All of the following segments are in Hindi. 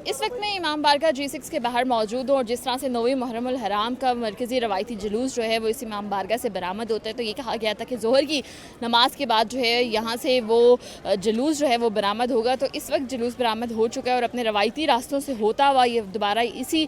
इस वक्त मैं इमाम बारगाह G6 के बाहर मौजूद हूँ और जिस तरह से 9वीं मुहर्रमुल हराम का मरकज़ी रवायती जुलूस जो है वो इस इमाम बारगाह से बरामद होता है। तो ये कहा गया था कि ज़ोहर की नमाज के बाद जो है यहाँ से वो जुलूस जो है वो बरामद होगा। तो इस वक्त जुलूस बरामद हो चुका है और अपने रवायती रास्तों से होता हुआ ये दोबारा इसी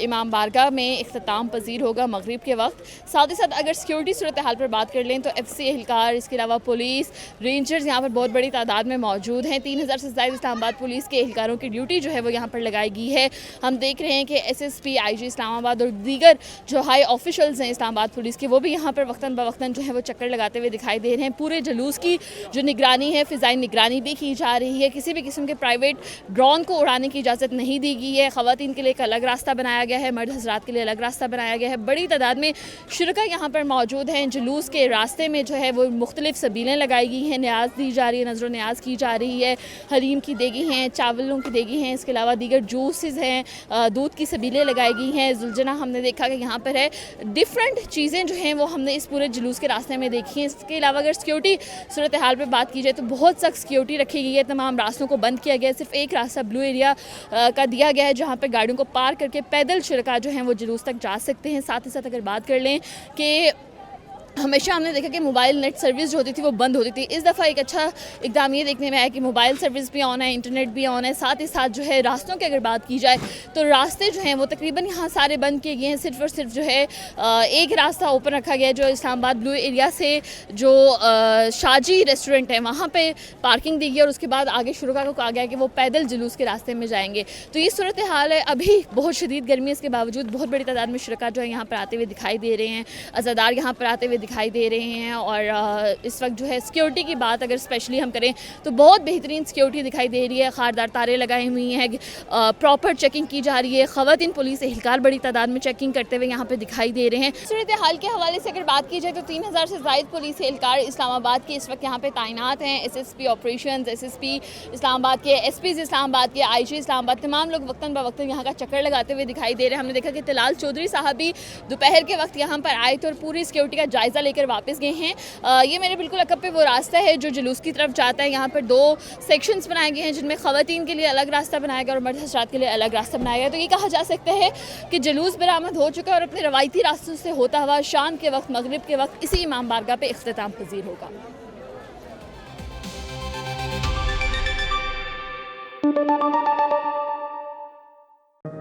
इमाम बारगाह में इख्तिताम पजीर होगा मगरिब के वक्त। साथ ही साथ अगर सिक्योरिटी सूरत हाल पर बात कर लें तो FC एहलकार, इसके अलावा पुलिस, रेंजर्स यहाँ पर बहुत बड़ी तादाद में मौजूद हैं। 3000 से ज़्यादा इस्लामाबाद पुलिस के एहलकारों की ड्यूटी जो है वो यहाँ पर लगाई गई है। हम देख रहे हैं कि SSP, IG इस्लामाबाद और दीगर जो हाई ऑफिशल्स हैं इस्लामाबाद पुलिस के, वो भी यहाँ पर वक्तन बवक्तन जो है वो चक्कर लगाते हुए दिखाई दे रहे हैं। पूरे जुलूस की जो निगरानी है, फ़िज़ाई निगरानी भी की जा रही है। किसी भी किस्म के प्राइवेट ड्रोन को उड़ाने की इजाज़त नहीं दी गई है। ख़वातीन के लिए एक अलग रास्ता बनाया गया है, मर्द हज़रात के लिए अलग रास्ता बनाया गया है। बड़ी तादाद में शुरका यहाँ पर मौजूद हैं। जुलूस के रास्ते में जो है वो मुख्तलिफ सबीलें लगाई गई हैं, न्याज दी जा रही है, नज़र न्याज की जा रही है। हलीम की देगी हैं, चावलों की देगी हैं, इसके अलावा दीगर जूसेस हैं, दूध की सबीलें लगाई गई हैं। जुलजना हमने देखा कि यहाँ पर है। डिफरेंट चीज़ें जो हैं वो हमने इस पूरे जुलूस के रास्ते में देखी हैं। इसके अलावा अगर सिक्योरिटी सूरत हाल पर बात की जाए तो बहुत सख्त सिक्योरिटी रखी गई है। तमाम रास्तों को बंद किया गया है। सिर्फ एक रास्ता ब्लू एरिया का दिया गया है जहाँ पर गाड़ियों को पार करके पैदल शुरका जो हैं वो जुलूस तक जा सकते हैं। साथ ही साथ अगर बात कर लें कि हमेशा हमने देखा कि मोबाइल नेट सर्विस जो होती थी वो बंद होती थी। इस दफ़ा एक अच्छा इक़दाम ये देखने में आया कि मोबाइल सर्विस भी ऑन है, इंटरनेट भी ऑन है। साथ ही साथ जो है रास्तों की अगर बात की जाए तो रास्ते जो हैं वो तकरीबन यहाँ सारे बंद किए गए हैं। सिर्फ और सिर्फ जो है एक रास्ता ओपन रखा गया है जो इस्लामाबाद ब्लू एरिया से जो शाजी रेस्टोरेंट है वहाँ पर पार्किंग दी गई और उसके बाद आगे शुरुका को कहा गया कि वो पैदल जुलूस के रास्ते में जाएंगे। तो ये सूरत हाल है। अभी बहुत शदीद गर्मी है, इसके बावजूद बहुत बड़ी तादाद में शुरका जो है यहाँ पर आते हुए दिखाई दे रहे हैं। अज़ादार यहाँ पर आते हुए दिखाई दे रहे हैं और इस वक्त जो है सिक्योरिटी की बात अगर स्पेशली हम करें तो बहुत बेहतरीन सिक्योरिटी दिखाई दे रही है। खारदार तारे लगाई हुई हैं, प्रॉपर चेकिंग की जा रही है। ख़वातीन पुलिस एहलकार बड़ी तादाद में चेकिंग करते हुए यहाँ पे दिखाई दे रहे हैं। सूरत हाल के हवाले से अगर बात की जाए तो 3000 से ज़ायद पुलिस एहलकार इस्लामाबाद के इस वक्त यहाँ पे तैनात हैं। SSP ऑपरेशन, SSP इस्लामाबाद के, SPs इस्लामाबाद के, IG इस्लामाबाद, तमाम लोग वक्तन बवक्तन यहाँ का चक्कर लगाते हुए दिखाई दे रहे हैं। हमने देखा कि तलाल चौधरी साहब भी दोपहर के वक्त यहाँ पर आए थे और पूरी सिक्योरिटी का जायज़ा लेकर वापस गए हैं। ये मेरे बिल्कुल अकब पे वो रास्ता है जो जुलूस की तरफ जाता है। यहाँ पर 2 सेक्शंस बनाए गए हैं जिनमें ख़वातीन के लिए अलग रास्ता बनाया गया और मर्द हज़रात के लिए अलग रास्ता बनाया गया। तो ये कहा जा सकता है कि जुलूस बरामद हो चुका है और अपने रवायती रास्तों से होता हुआ शाम के वक्त, मगरिब के वक्त इसी इमाम बारगाह पे इख्तिताम पजीर होगा।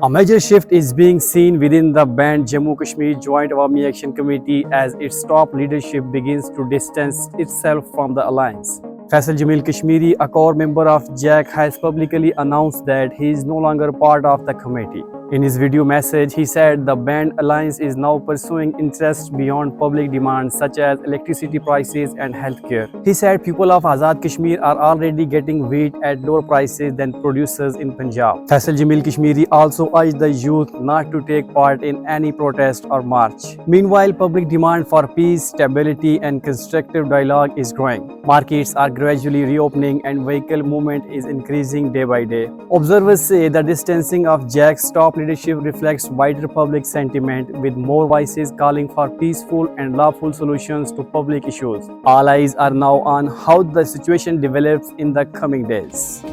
A major shift is being seen within the banned Jammu Kashmir Joint Awami Action Committee as its top leadership begins to distance itself from the alliance. Faisal Jamil Kashmiri, a core member of JAC, has publicly announced that he is no longer part of the committee. In his video message, he said the banned alliance is now pursuing interests beyond public demands such as electricity prices and healthcare. He said people of Azad Kashmir are already getting wheat at lower prices than producers in Punjab. Faisal Jamil Kashmiri also urged the youth not to take part in any protest or march. Meanwhile, public demand for peace, stability and constructive dialogue is growing. Markets are gradually reopening and vehicle movement is increasing day by day. Observers say the distancing of JAC's top leadership reflects wider public sentiment, with more voices calling for peaceful and lawful solutions to public issues. All eyes are now on how the situation develops in the coming days.